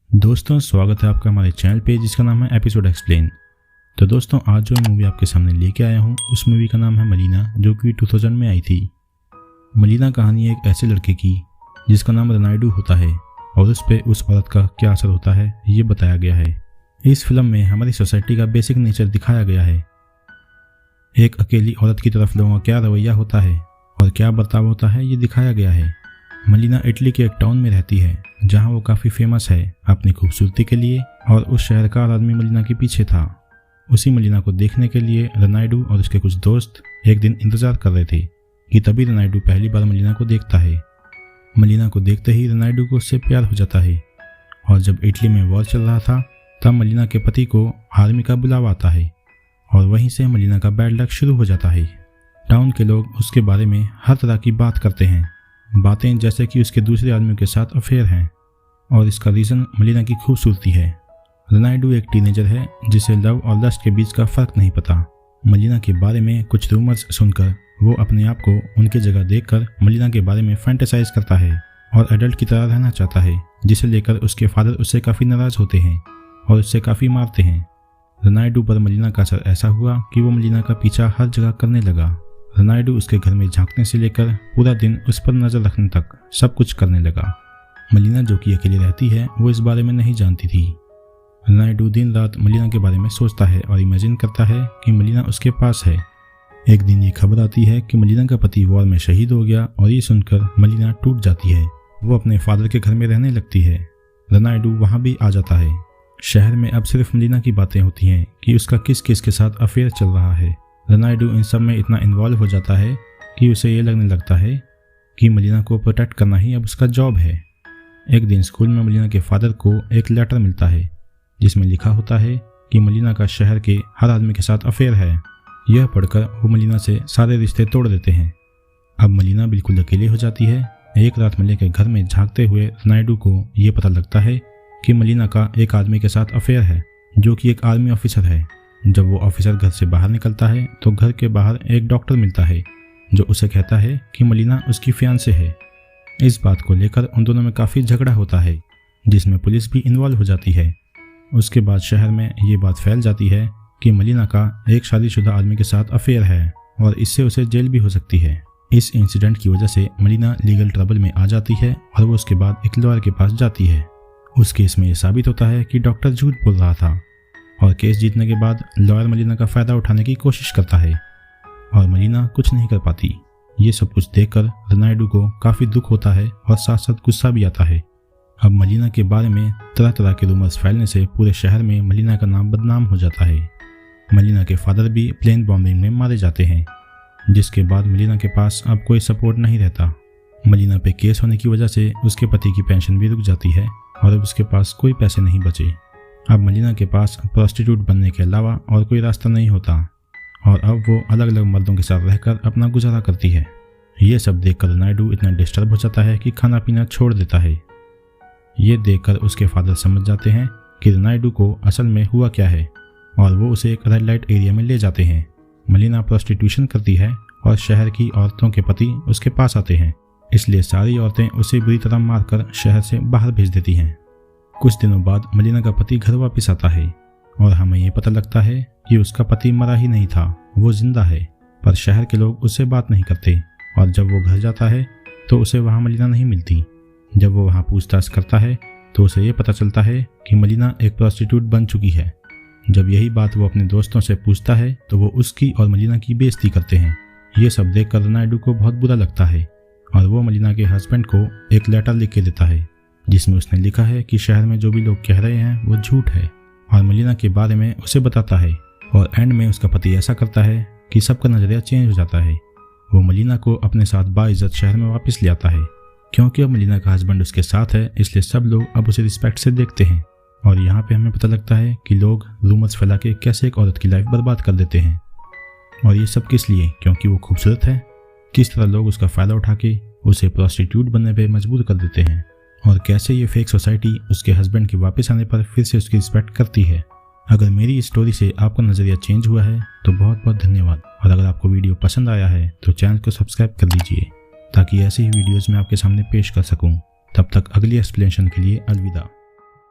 दोस्तों स्वागत है आपका हमारे चैनल पे जिसका नाम है एपिसोड एक्सप्लेन। तो दोस्तों आज जो मूवी आपके सामने लेके आया हूँ उस मूवी का नाम है मलीना, जो कि 2000 में आई थी। मलीना कहानी एक ऐसे लड़के की जिसका नाम रनाइडू होता है और उस पर उस औरत का क्या असर होता है ये बताया गया है। इस फिल्म में हमारी सोसाइटी का बेसिक नेचर दिखाया गया है। एक अकेली औरत की तरफ लोगों का क्या रवैया होता है और क्या बर्ताव होता है ये दिखाया गया है। मलीना इटली के एक टाउन में रहती है जहां वो काफ़ी फेमस है अपनी खूबसूरती के लिए, और उस शहर का हर आदमी मलीना के पीछे था। उसी मलीना को देखने के लिए रनाइडू और उसके कुछ दोस्त एक दिन इंतजार कर रहे थे कि तभी रनाइडू पहली बार मलीना को देखता है। मलीना को देखते ही रनाइडू को उससे प्यार हो जाता है, और जब इटली में वॉर चल रहा था तब मलीना के पति को आर्मी का बुलावा आता है और वहीं से मलीना का बैड लक शुरू हो जाता है। टाउन के लोग उसके बारे में हर तरह की बात करते हैं, बातें जैसे कि उसके दूसरे आदमियों के साथ अफेयर हैं, और इसका रीज़न मलीना की खूबसूरती है। रनाइडू एक टीनेजर है जिसे लव और लस्ट के बीच का फ़र्क नहीं पता। मलीना के बारे में कुछ रूमर्स सुनकर वो अपने आप को उनकी जगह देखकर मलीना के बारे में फैंटेसाइज करता है और एडल्ट की तरह रहना चाहता है, जिसे लेकर उसके फादर उससे काफ़ी नाराज़ होते हैं और उससे काफ़ी मारते हैं। रनाइडू पर मलीना का असर ऐसा हुआ कि वो मलीना का पीछा हर जगह करने लगा। रनाइडू उसके घर में झांकने से लेकर पूरा दिन उस पर नज़र रखने तक सब कुछ करने लगा। मलीना जो कि अकेली रहती है वो इस बारे में नहीं जानती थी। रनाइडू दिन रात मलीना के बारे में सोचता है और इमेजिन करता है कि मलीना उसके पास है। एक दिन ये खबर आती है कि मलीना का पति वॉर में शहीद हो गया, और ये सुनकर मलीना टूट जाती है। वो अपने फादर के घर में रहने लगती है। रनाइडू वहाँ भी आ जाता है। शहर में अब सिर्फ मलीना की बातें होती हैं कि उसका किस किस के साथ अफेयर चल रहा है। रनाइडू इन सब में इतना इन्वॉल्व हो जाता है कि उसे ये लगने लगता है कि मलीना को प्रोटेक्ट करना ही अब उसका जॉब है। एक दिन स्कूल में मलीना के फादर को एक लेटर मिलता है जिसमें लिखा होता है कि मलीना का शहर के हर आदमी के साथ अफेयर है। यह पढ़कर वो मलीना से सारे रिश्ते तोड़ देते हैं। अब मलीना बिल्कुल अकेली हो जाती है। एक रात मलीना के घर में झांकते हुए रनाइडू को ये पता लगता है कि मलीना का एक आदमी के साथ अफेयर है जो कि एक आर्मी ऑफिसर है। जब वो ऑफिसर घर से बाहर निकलता है तो घर के बाहर एक डॉक्टर मिलता है जो उसे कहता है कि मलीना उसकी फियांसे है। इस बात को लेकर उन दोनों में काफ़ी झगड़ा होता है जिसमें पुलिस भी इन्वॉल्व हो जाती है। उसके बाद शहर में ये बात फैल जाती है कि मलीना का एक शादीशुदा आदमी के साथ अफेयर है और इससे उसे जेल भी हो सकती है। इस इंसिडेंट की वजह से मलीना लीगल ट्रबल में आ जाती है और वो उसके बाद एक लॉयर के पास जाती है। उस केस में ये साबित होता है कि डॉक्टर झूठ बोल रहा था, और केस जीतने के बाद लॉयर मलीना का फ़ायदा उठाने की कोशिश करता है और मलीना कुछ नहीं कर पाती। ये सब कुछ देखकर रनाइडू को काफ़ी दुख होता है और साथ साथ गुस्सा भी आता है। अब मलीना के बारे में तरह तरह के रूमर्स फैलने से पूरे शहर में मलीना का नाम बदनाम हो जाता है। मलीना के फादर भी प्लेन बॉम्बिंग में मारे जाते हैं, जिसके बाद मलीना के पास अब कोई सपोर्ट नहीं रहता। मलीना पे केस होने की वजह से उसके पति की पेंशन भी रुक जाती है और अब उसके पास कोई पैसे नहीं बचे। अब मलीना के पास प्रोस्टिट्यूट बनने के अलावा और कोई रास्ता नहीं होता, और अब वो अलग अलग मर्दों के साथ रहकर अपना गुजारा करती है। ये सब देखकर रनाइडू इतना डिस्टर्ब हो जाता है कि खाना पीना छोड़ देता है। ये देखकर उसके फादर समझ जाते हैं कि रनाइडू को असल में हुआ क्या है, और वो उसे एक रेड लाइट एरिया में ले जाते हैं। मलीना प्रोस्टिट्यूशन करती है और शहर की औरतों के पति उसके पास आते हैं, इसलिए सारी औरतें उसे बुरी तरह मारकर शहर से बाहर भेज देती हैं। कुछ दिनों बाद मलीना का पति घर वापस आता है और हमें ये पता लगता है कि उसका पति मरा ही नहीं था, वो जिंदा है, पर शहर के लोग उससे बात नहीं करते। और जब वो घर जाता है तो उसे वहाँ मलीना नहीं मिलती। जब वो वहाँ पूछताछ करता है तो उसे ये पता चलता है कि मलीना एक प्रोस्टिट्यूट बन चुकी है। जब यही बात वो अपने दोस्तों से पूछता है तो वो उसकी और मलीना की बेइज्जती करते हैं। ये सब देखकर रनाइडू को बहुत बुरा लगता है और वो मलीना के हस्बैंड को एक लेटर लिख के देता है जिसमें उसने लिखा है कि शहर में जो भी लोग कह रहे हैं वो झूठ है, और मलीना के बारे में उसे बताता है। और एंड में उसका पति ऐसा करता है कि सबका नज़रिया चेंज हो जाता है। वो मलीना को अपने साथ बाइज्जत शहर में वापस ले आता है। क्योंकि अब मलीना का हस्बैंड उसके साथ है इसलिए सब लोग अब उसे रिस्पेक्ट से देखते हैं। और यहाँ पे हमें पता लगता है कि लोग रूमर्स फैला के कैसे एक औरत की लाइफ बर्बाद कर देते हैं, और ये सब किस लिए? क्योंकि वो खूबसूरत है। किस तरह लोग उसका फ़ायदा उठा के उसे प्रोस्टिट्यूट बनने पर मजबूर कर देते हैं, और कैसे ये फेक सोसाइटी उसके हस्बैंड के वापस आने पर फिर से उसकी रिस्पेक्ट करती है। अगर मेरी इस स्टोरी से आपका नज़रिया चेंज हुआ है तो बहुत बहुत धन्यवाद, और अगर आपको वीडियो पसंद आया है तो चैनल को सब्सक्राइब कर दीजिए ताकि ऐसी ही वीडियोज़ मैं आपके सामने पेश कर सकूं। तब तक अगली एक्सप्लेनेशन के लिए अलविदा।